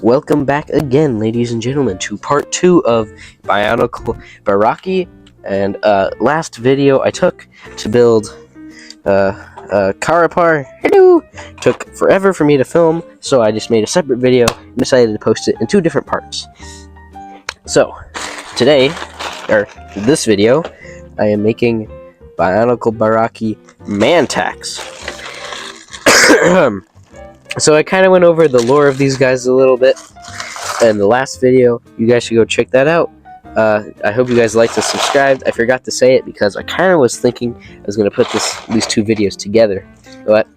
welcome back again, ladies and gentlemen, to part 2 of Bionicle Baraki. And last video I took to build Carapar. Hello! Took forever for me to film, so I just made a separate video and decided to post it in 2 different parts. So, today, or this video, I am making Bionicle Baraki Mantax. So I kind of went over the lore of these guys a little bit in the last video. You guys should go check that out. I hope you guys liked and subscribed. I forgot to say it because I kind of was thinking I was going to put these 2 videos together, but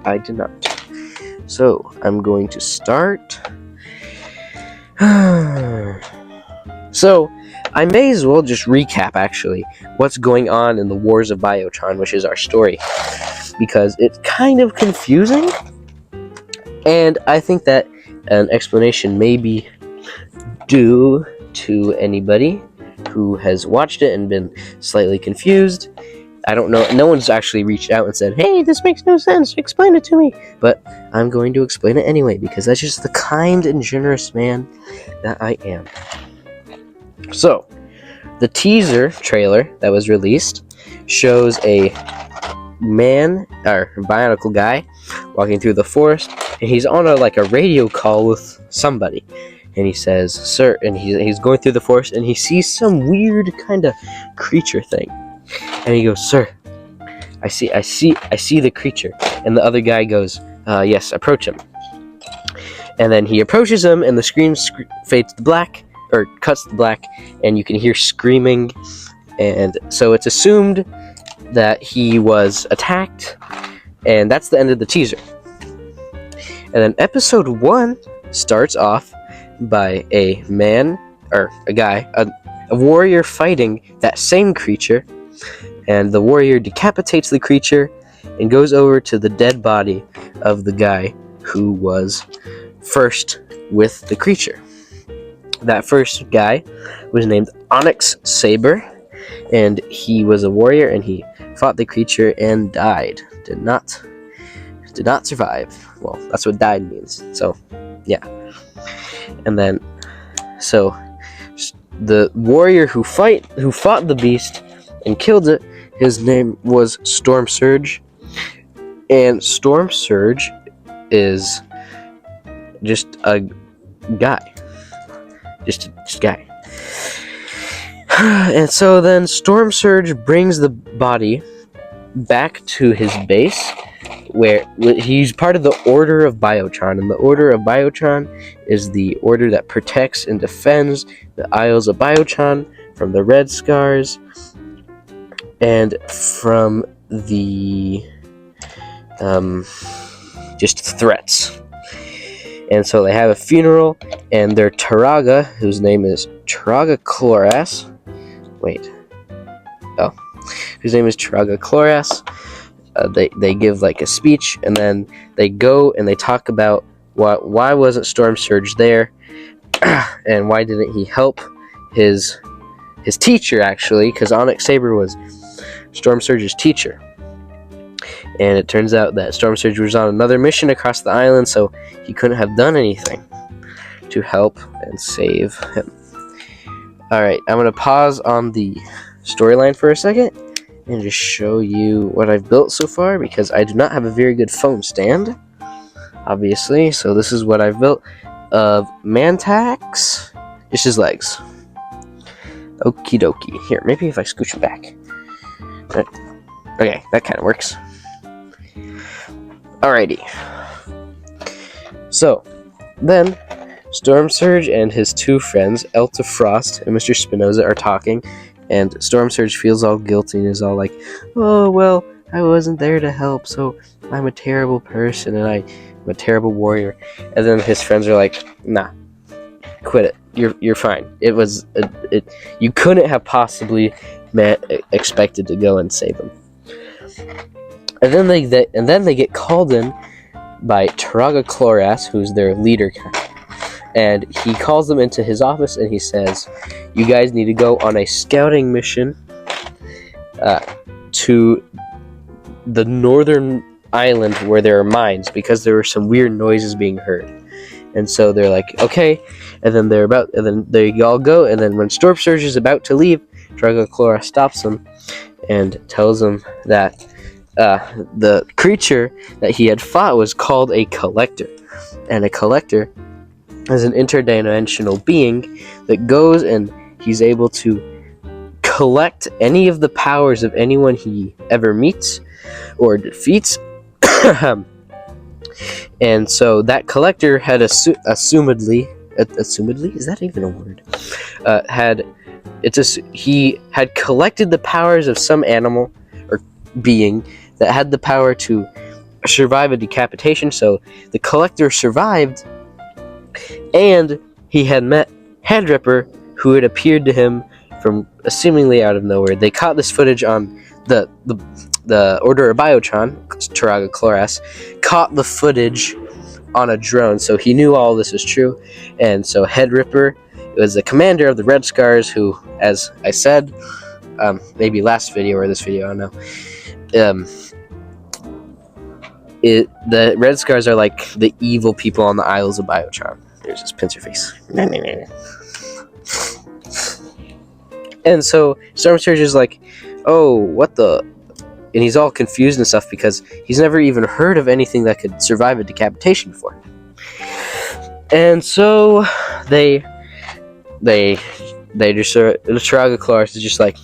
I did not. So I'm going to start. So I may as well just recap actually what's going on in the Wars of Biotron, which is our story, because it's kind of confusing. And I think that an explanation may be due to anybody who has watched it and been slightly confused. I don't know. No one's actually reached out and said, "Hey, this makes no sense. Explain it to me." But I'm going to explain it anyway because that's just the kind and generous man that I am. So, the teaser trailer that was released shows a man, or Bionicle guy, walking through the forest, and he's on a radio call with somebody, and he says, "Sir," and he's going through the forest, and he sees some weird kind of creature thing, and he goes, "Sir, I see the creature," and the other guy goes, "Yes, approach him," and then he approaches him, and the screen fades to black, or cuts to black, and you can hear screaming, and so it's assumed that he was attacked, and that's the end of the teaser. And then episode 1 starts off by a man, or a guy, a warrior fighting that same creature, and the warrior decapitates the creature and goes over to the dead body of the guy who was first with the creature. That first guy was named Onyx Saber, and he was a warrior, and he fought the creature and died. Did not survive. Well, that's what died means. So, yeah. And then, so the warrior who fought the beast and killed it, his name was Storm Surge, and Storm Surge is just a guy, just a guy. And so then Storm Surge brings the body back to his base, where he's part of the Order of Biotron, and the Order of Biotron is the order that protects and defends the Isles of Biotron from the Red Scars and from the just threats. And so they have a funeral, and their Taraga, whose name is Taraga Chloras, whose name is Taraga Chloras, they give a speech, and then they go and they talk about why wasn't Storm Surge there, and why didn't he help his teacher, actually, because Onyx Saber was Storm Surge's teacher. And it turns out that Storm Surge was on another mission across the island, so he couldn't have done anything to help and save him. Alright, I'm going to pause on the storyline for a second and just show you what I've built so far, because I do not have a very good phone stand, obviously. So this is what I've built of Mantax, just his legs. Okie dokie. Here, maybe if I scooch him back. Okay, that kind of works. Alrighty. So, then Storm Surge and his 2 friends, Elta Frost and Mr. Spinoza, are talking, and Storm Surge feels all guilty and is all like, "Oh, well, I wasn't there to help, so I'm a terrible person, and I'm a terrible warrior." And then his friends are like, "Nah, quit it. You're fine. It was you couldn't have possibly expected to go and save him." And then they get called in by Taraga Chloras, who's their leader, and he calls them into his office, and he says, "You guys need to go on a scouting mission to the northern island where there are mines, because there were some weird noises being heard." And so they're like, okay, and then they all go, and then when Storm Surge is about to leave, Dragochlora stops him and tells him that the creature that he had fought was called a collector, and a collector is an interdimensional being that goes and he's able to collect any of the powers of anyone he ever meets or defeats. And so that collector had assumedly, is that even a word? He had collected the powers of some animal or being that had the power to survive a decapitation. So the collector survived, and he had met Headripper, who had appeared to him from seemingly out of nowhere. They caught this footage on the Order of Biotron. Taraga Chloras caught the footage on a drone, so he knew all this was true. And so Headripper was the commander of the Red Scars, who, as I said, maybe last video or this video, I don't know. The Red Scars are like the evil people on the Isles of Biotron. There's his pincer face. And so Storm Surge is like, oh, what the? And he's all confused and stuff because he's never even heard of anything that could survive a decapitation before. And so the Taraga Chloris is just like,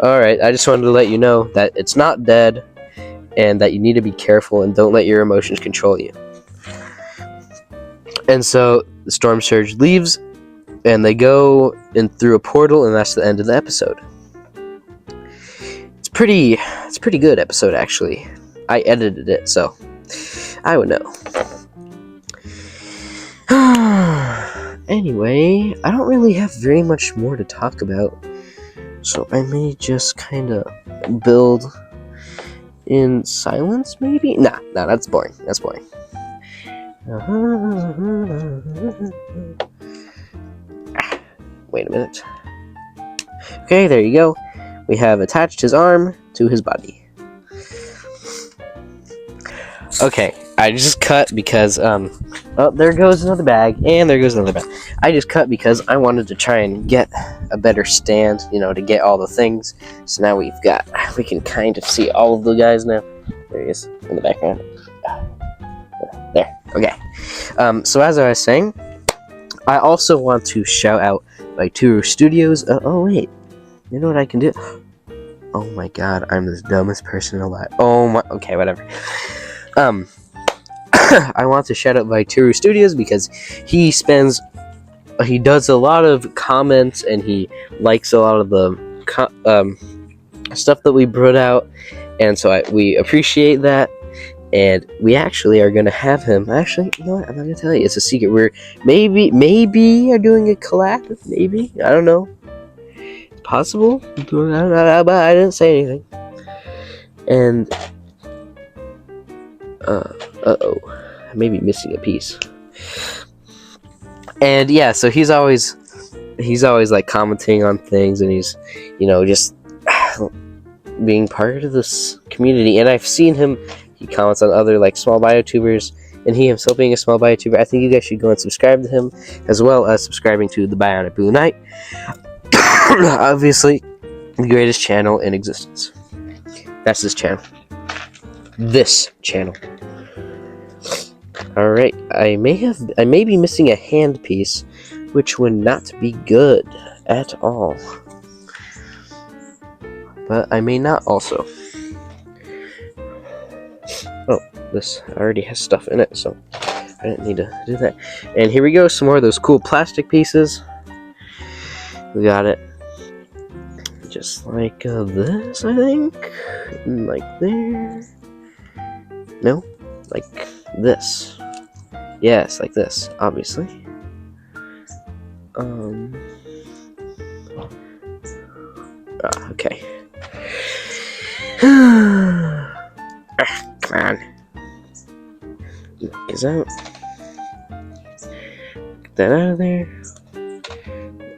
alright, I just wanted to let you know that it's not dead and that you need to be careful and don't let your emotions control you. And so the Storm Surge leaves and they go in through a portal, and that's the end of the episode. It's a pretty good episode, actually. I edited it, so I would know. Anyway, I don't really have very much more to talk about, so I may just kind of build in silence, maybe? Nah, that's boring. Wait a minute. Okay, there you go. We have attached his arm to his body. Okay, I just cut because, oh, there goes another bag, and there goes another bag. I just cut because I wanted to try and get a better stand, to get all the things. So now we can kind of see all of the guys now. There he is, in the background. There, okay. So as I was saying, I also want to shout out Vaituru Studios. Oh wait, you know what I can do? Oh my god, I'm the dumbest person alive. Oh my, okay, whatever. I want to shout out Vaituru Studios because he does a lot of comments and he likes a lot of the stuff that we brought out, and so we appreciate that. And we actually are going to have him. Actually, you know what? I'm not going to tell you. It's a secret. We're maybe are doing a collab. Maybe. I don't know. It's possible. I don't know, but I didn't say anything. And uh-oh. I may be missing a piece. And yeah, so he's always like commenting on things, and he's just being part of this community. And I've seen him. He comments on other small biotubers, and he himself being a small biotuber. I think you guys should go and subscribe to him, as well as subscribing to the Bionic Blue Knight. Obviously, the greatest channel in existence. That's this channel. This channel. Alright, I may be missing a hand piece, which would not be good at all. But I may not also. Oh, this already has stuff in it, so I didn't need to do that. And here we go, some more of those cool plastic pieces. We got it. Just like this, I think. And like there. No, like this. Yes, like this, obviously. Okay. Come on. Get out. Get that out of there.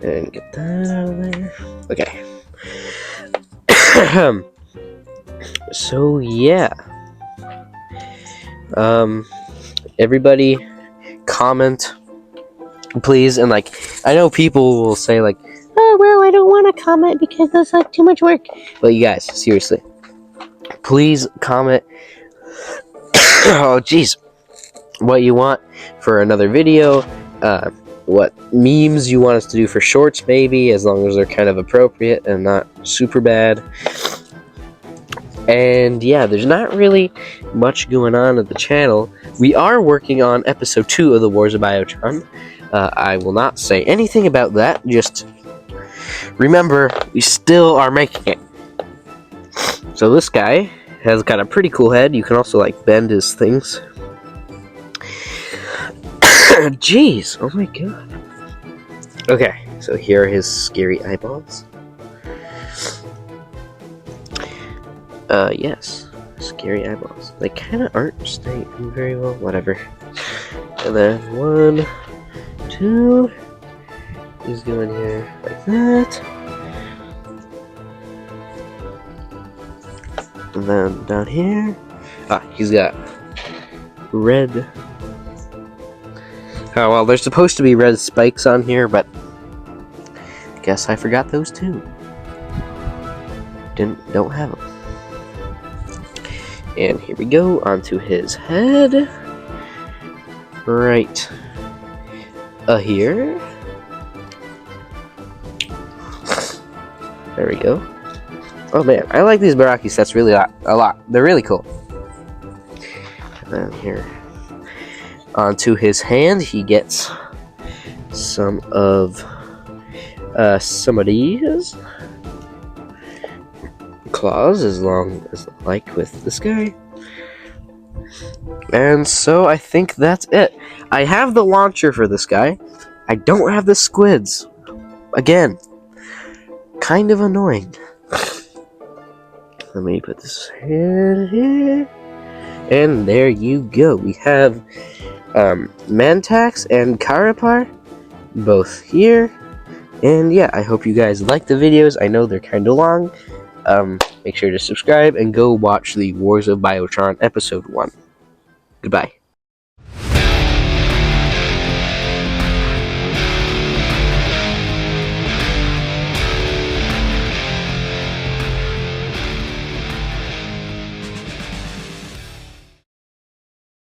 And get that out of there. Okay. So yeah. Everybody comment, please. And like, I know people will say like, oh well, I don't want to comment because that's like too much work. But you guys, seriously, please comment. Oh jeez, what you want for another video, what memes you want us to do for shorts, maybe, as long as they're kind of appropriate and not super bad. And yeah, there's not really much going on at the channel. We are working on episode 2 of the Wars of Biotron. I will not say anything about that, just remember, we still are making it. So this guy has got a pretty cool head. You can also like bend his things. Jeez, oh my god. Okay, so here are his scary eyeballs. Yes, scary eyeballs. They kind of aren't staying very well, whatever. And then 1, 2, he's going here like that. And then down here, he's got red. Oh, well, there's supposed to be red spikes on here, but I guess I forgot those too. Don't have them. And here we go, onto his head. Right here. There we go. Oh man, I like these Baraki sets really a lot. They're really cool. And then here, onto his hand, he gets some of these claws, as long as like with this guy. And so I think that's it. I have the launcher for this guy. I don't have the squids. Again, kind of annoying. Let me put this here. And there you go. We have Mantax and Carapar both here. And yeah, I hope you guys like the videos. I know they're kind of long. Make sure to subscribe and go watch the Wars of Biotron episode 1. Goodbye.